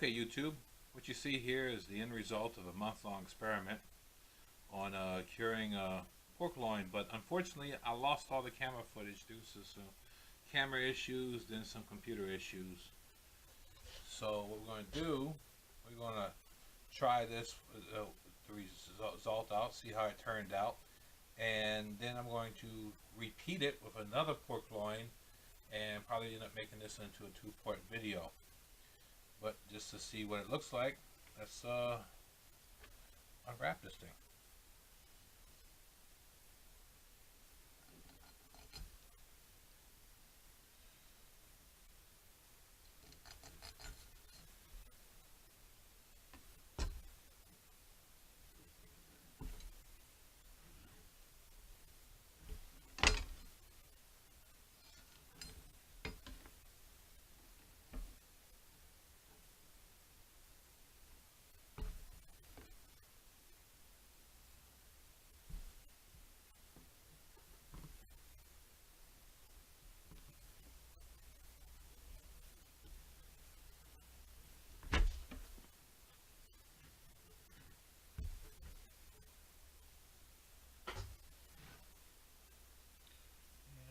Okay, YouTube, what you see here is the end result of a month-long experiment on curing pork loin, but unfortunately I lost all the camera footage due to some camera issues, then some computer issues. So what we're going to do, we're going to try this, the result out, see how it turned out, and then I'm going to repeat it with another pork loin and probably end up making this into a two-part video. But just to see what it looks like, let's unwrap this thing.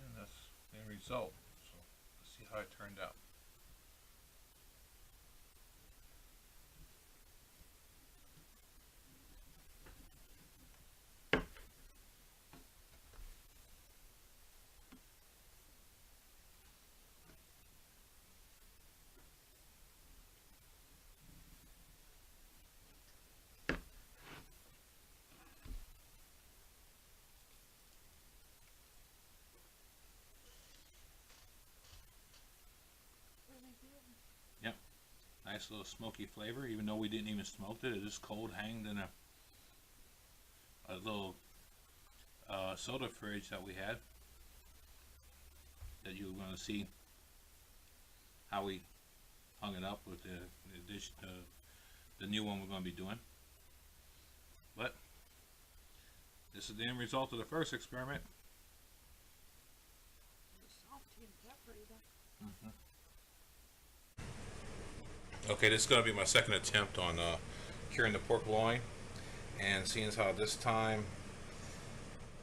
And that's the result. So let's see how it turned out. Yep, nice little smoky flavor, even though we didn't even smoke it. It just cold hanged in a little soda fridge that we had, that you're going to see how we hung it up with the new one we're going to be doing. But this is the end result of the first experiment. Salty and peppery though. Mm-hmm. Okay, this is going to be my second attempt on curing the pork loin, and seeing as how this time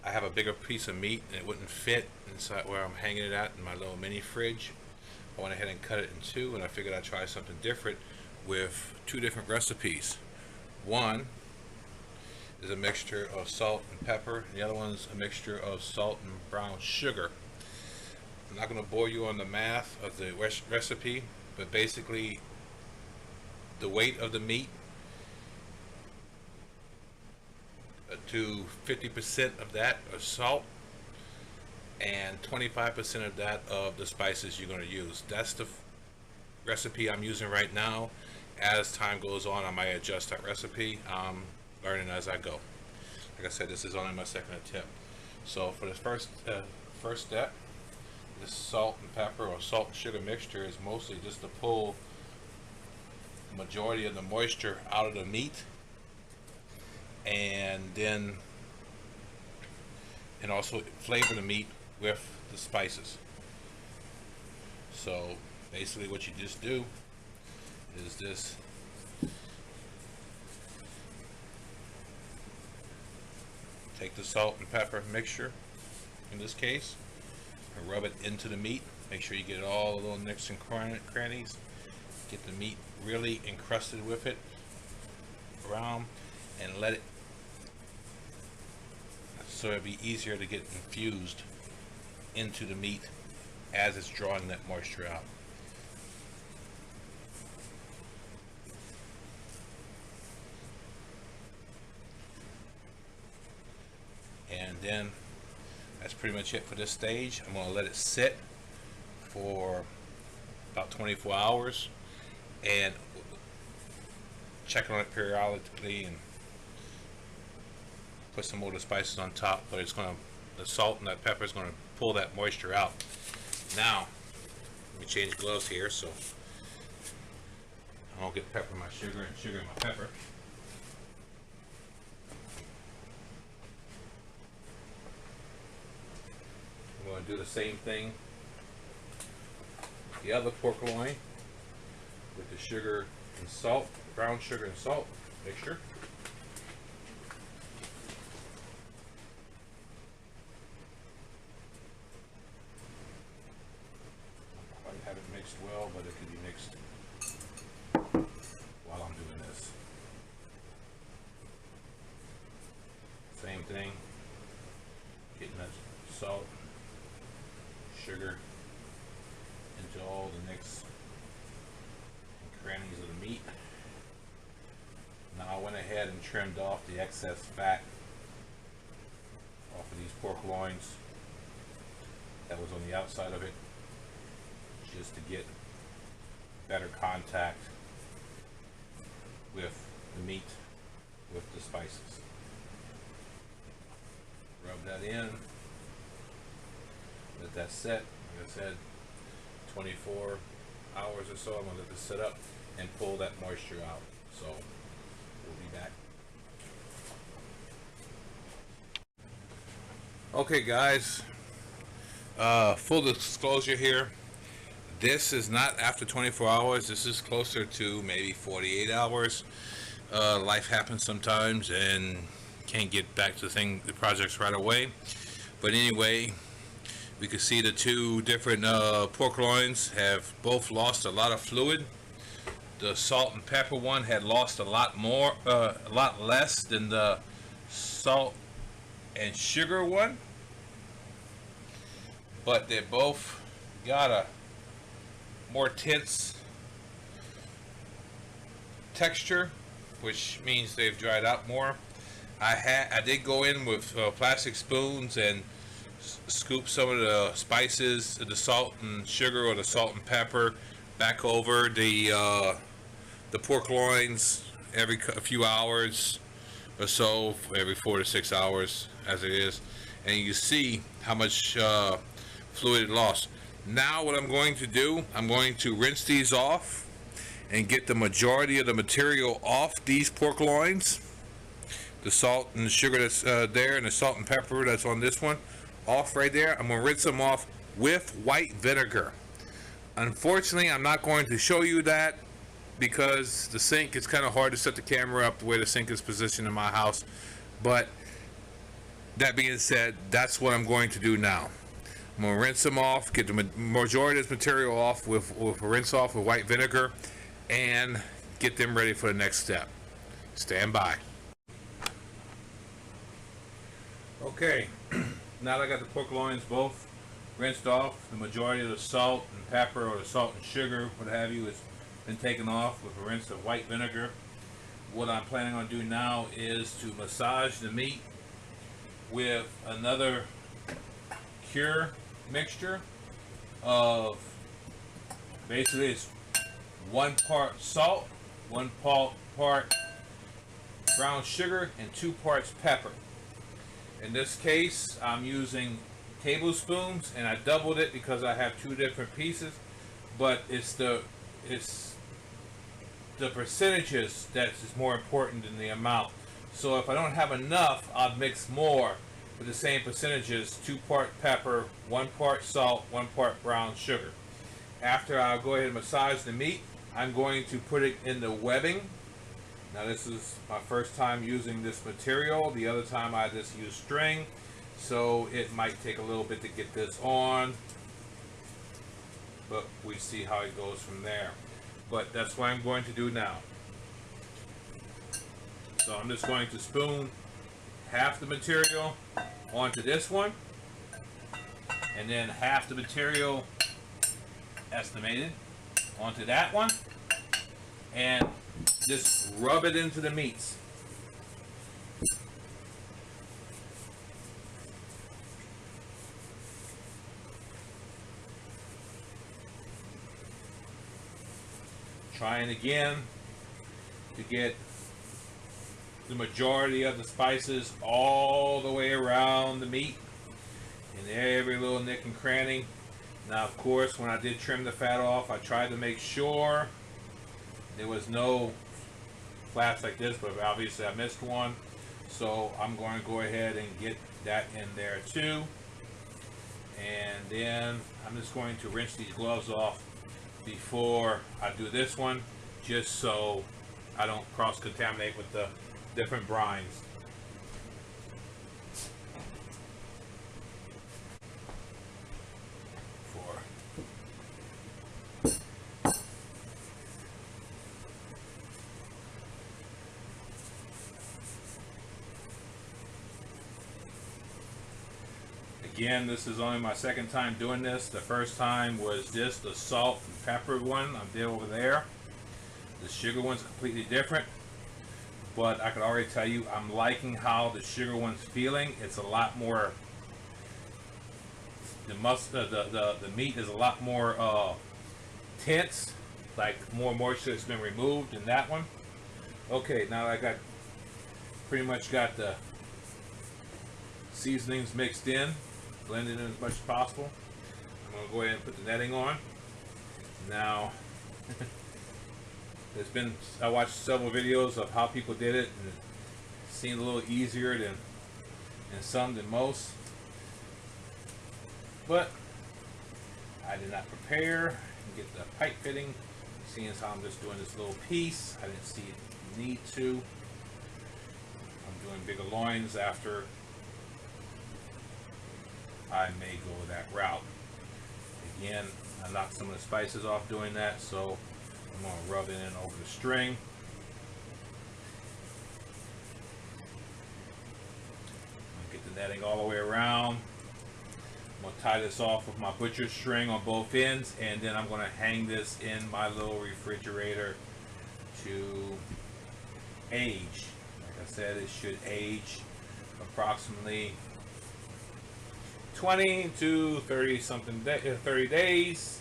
I have a bigger piece of meat and it wouldn't fit inside where I'm hanging it at in my little mini fridge, I went ahead and cut it in two, and I figured I'd try something different with two different recipes. One is a mixture of salt and pepper, and the other one's a mixture of salt and brown sugar. I'm not going to bore you on the math of the recipe, but basically the weight of the meat to 50% of that of salt and 25% of that of the spices you're going to use. That's the recipe I'm using right now. As time goes on, I might adjust that recipe. I'm learning as I go. Like I said, this is only my second attempt. So for the first step, this salt and pepper or salt and sugar mixture is mostly just to pull the majority of the moisture out of the meat, and also flavor the meat with the spices. So basically what you just do is this: take the salt and pepper mixture in this case and rub it into the meat. Make sure you get all the little nicks and crannies. Get the meat really encrusted with it around, and let it, so it'll be easier to get infused into the meat as it's drawing that moisture out. And then that's pretty much it for this stage. I'm going to let it sit for about 24 hours and check on it periodically and put some more of the spices on top, but the salt and that pepper is going to pull that moisture out. Now let me change gloves here so I don't get pepper in my sugar and sugar in my pepper. I'm going to do the same thing with the other pork loin, with the sugar and salt, brown sugar and salt mixture. I haven't mixed well, but it could be mixed while I'm doing this. Same thing, getting that salt, sugar into all the nicks and crannies of the meat. Now I went ahead and trimmed off the excess fat off of these pork loins that was on the outside of it, just to get better contact with the meat, with the spices. Rub that in, let that set. Like I said, 24 hours or so. I'm gonna let this set up and pull that moisture out. So we'll be back. Okay guys, full disclosure here, this is not after 24 hours. This is closer to maybe 48 hours. Life happens sometimes and can't get back to the projects right away. But anyway, we can see the two different pork loins have both lost a lot of fluid. The salt and pepper one had lost a lot less than the salt and sugar one. But they both got a more tense texture, which means they've dried out more. I did go in with plastic spoons and scoop some of the spices, the salt and sugar or the salt and pepper back over the pork loins every few hours or so, every 4 to 6 hours as it is, and you see how much fluid it lost. Now what I'm going to do, I'm going to rinse these off and get the majority of the material off these pork loins. The salt and the sugar that's there and the salt and pepper that's on this one off right there. I'm going to rinse them off with white vinegar. Unfortunately, I'm not going to show you that because the sink, it's kind of hard to set the camera up the way the sink is positioned in my house. But that being said, that's what I'm going to do now. I'm going to rinse them off, get the majority of this material off with rinse off with white vinegar, and get them ready for the next step. Stand by. Okay, now that I got the pork loins both rinsed off, the majority of the salt and pepper or the salt and sugar, what have you, has been taken off with a rinse of white vinegar. What I'm planning on doing now is to massage the meat with another cure mixture of, basically it's 1 part salt, 1 part brown sugar, and 2 parts pepper. In this case, I'm using tablespoons, and I doubled it because I have 2 different pieces. But it's the percentages that is more important than the amount. So if I don't have enough, I'll mix more with the same percentages: 2 part pepper, 1 part salt, 1 part brown sugar. After I'll go ahead and massage the meat, I'm going to put it in the webbing. Now this is my first time using this material. The other time I just used string, so it might take a little bit to get this on, but we see how it goes from there. But that's what I'm going to do now. So I'm just going to spoon half the material onto this one, and then half the material estimated onto that one, and just rub it into the meats. Trying again to get the majority of the spices all the way around the meat in every little nick and cranny. Now of course, when I did trim the fat off, I tried to make sure there was no flats like this, but obviously I missed one, so I'm going to go ahead and get that in there too. And then I'm just going to rinse these gloves off before I do this one, just so I don't cross-contaminate with the different brines. Again, this is only my second time doing this. The first time was just the salt and pepper one I did over there. The sugar one's completely different, but I can already tell you I'm liking how the sugar one's feeling. It's a lot more, the meat is a lot more tense, like more moisture has been removed in that one. Okay, now I got pretty much got the seasonings mixed in, blended in as much as possible. I'm going to go ahead and put the netting on. Now, I watched several videos of how people did it, and it seemed a little easier than some than most. But I did not prepare and get the pipe fitting, seeing as how I'm just doing this little piece. I didn't see it need to. I'm doing bigger loins after. I may go that route. Again, I knocked some of the spices off doing that, so I'm going to rub it in over the string. Get the netting all the way around. I'm going to tie this off with my butcher string on both ends, and then I'm going to hang this in my little refrigerator to age. Like I said, it should age approximately 20 to 30 days.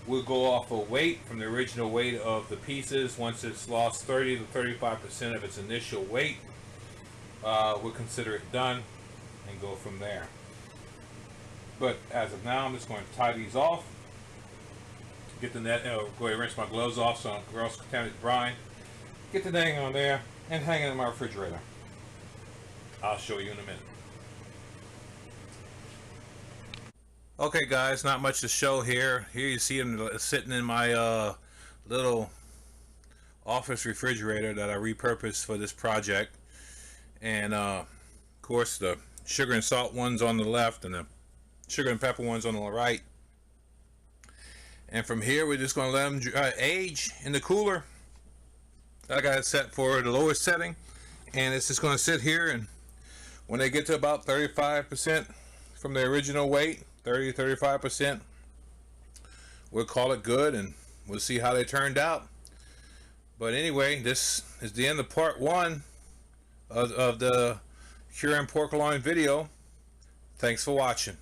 We'll go off of weight from the original weight of the pieces. Once it's lost 30 to 35% of its initial weight, we'll consider it done and go from there. But as of now, I'm just going to tie these off. Get the net. Go ahead and rinse my gloves off so I don't cross contaminate the brine. Get the netting on there and hang it in my refrigerator. I'll show you in a minute. Okay guys, not much to show here. Here you see them sitting in my little office refrigerator that I repurposed for this project. And of course the sugar and salt ones on the left and the sugar and pepper ones on the right. And from here we're just going to let them age in the cooler. I got it set for the lowest setting, and it's just going to sit here, and when they get to about 35% from the original weight, 30-35%, we'll call it good, and we'll see how they turned out. But anyway, this is the end of part one of the curing pork loin video. Thanks for watching.